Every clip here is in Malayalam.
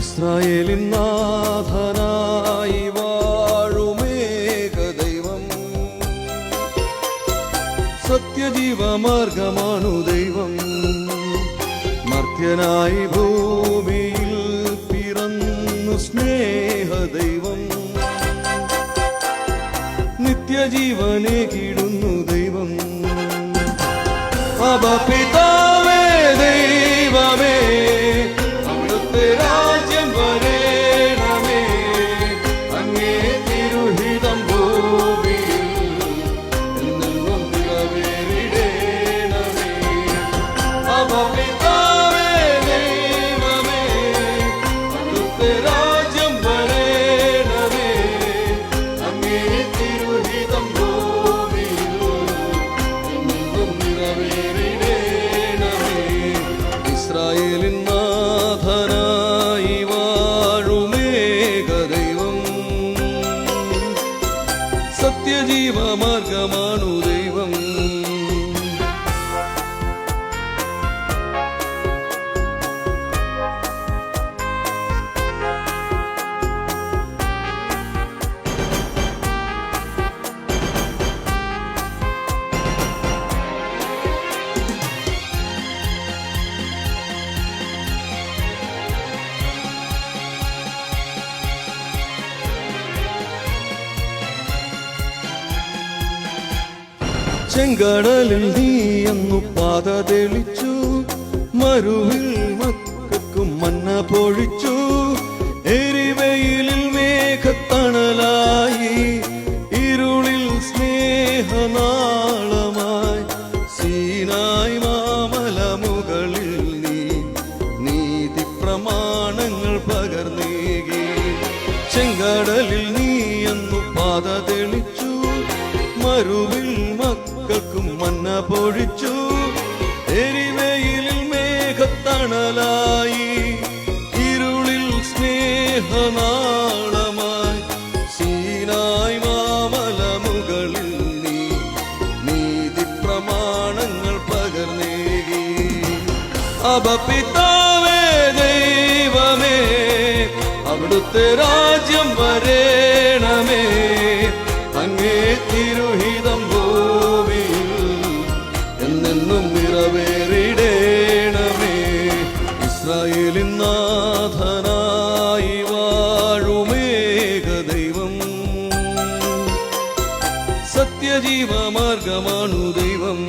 ഇസ്രായേലിൻ നാഥനായി വാഴുമേക ദൈവം, സത്യജീവമാർഗമാണു ദൈവം. മർത്യനായി ഭൂമിയിൽ പിറന്നു സ്നേഹ ദൈവം, നിത്യജീവനെ കിടുന്നു ദൈവം. അബാ പിതാവേ ദൈവമേ, അവിടുത്തെ രാജ്യം വരേണമേ, അങ്ങേ തിരുഹിതം ഭൂമിയിൽ എന്നെന്നും നിറവേറിടേണമേ. അബാ പിതാവേ ദൈവമേ, അവിടുത്തെ രാജ്യം വരേണമേ, അങ്ങേ തിരുഹിതം ഭൂമിയിൽ എന്നെന്നും നിറവേറിടേണമേ. ഇസ്രായേലിൻ നാഥനായി വാഴുമേക ദൈവം, സത്യജീവമാർഗമാണു ദൈവം. ചെങ്കടലിൽ നീ അന്നു പാത തെളിച്ചു, മരുവിൽ മക്കൾക്കും മന്ന പൊഴിച്ചു. എരിവെയിലിൽ മേഘത്തണലായി, ഇരുളിൽ സ്നേഹനാളമായി. സീനായ് മാമല മുകളിൽ നീ നീതി പ്രമാണങ്ങൾ പകർന്നേകി. ചെങ്കടലിൽ നീ അന്നു പാത തെളിച്ചു, മരുവിൽ മക്കൾക്കും മന്ന പൊഴിച്ചു. എരിവെയിലിൽ മേഘത്തണലായി, ഇരുളിൽ സ്നേഹനാളമായി. സീനായ് മാമല മുകളിൽ നീ നീതി പ്രമാണങ്ങൾ പകർന്നേകി. അബാ പിതാവേ ദൈവമേ, അവിടുത്തെ രാജ്യം വരേണമേ, അങ്ങേ തിരുഹിതം ഭൂമിയിൽ എന്നെന്നും നിറവേറിടേണമേ. ഇസ്രായേലിൻ നാഥനായി വാഴുമേക ദൈവം, സത്യജീവമാർഗമാണു ദൈവം.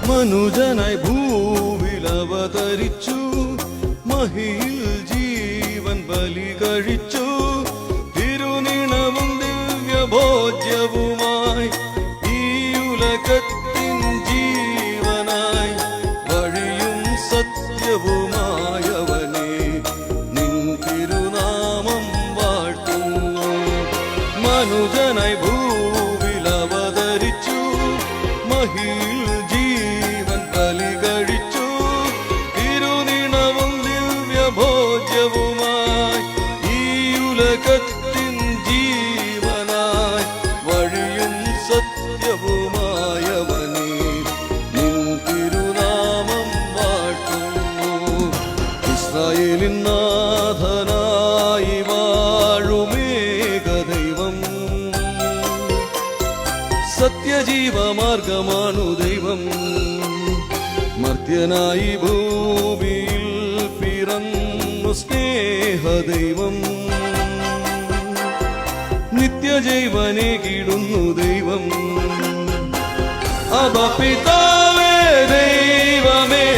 മനുജനായി ഭൂവിൽ അവതരിച്ചു, മഹിയിൽ ജീവൻ ബലി കഴിച്ചു. തിരുനിണവും ദിവ്യഭോജ്യവുമായി, ഈ ഉലകത്തിൻ ജീവനായി. വഴിയും സത്യവുമായവനെ, നിൻ തിരുനാമം വാഴ്ത്തുന്നു. മനുജനായി ഭൂവിൽ അവതരിച്ചു, മഹിയിൽ ബലി കഴിച്ചു. തിരുനിണവും ദിവ്യഭോജ്യവുമായി, ഈ ഉലകത്തിൻ ജീവനായി. വഴിയും സത്യവുമായവനെ, നിൻ തിരുനാമം വാഴ്ത്തുന്നു. ഇസ്രായേലിൻ നാഥനായി വാഴുമേക ദൈവം, സത്യജീവമാർഗമാണു ദൈവം. മർത്യനായി ഭൂമിയിൽ പിറന്നു സ്നേഹ ദൈവം, നിത്യജീവനെ കിടുന്നു ദൈവം. അബാ പിതാവേ ദൈവമേ,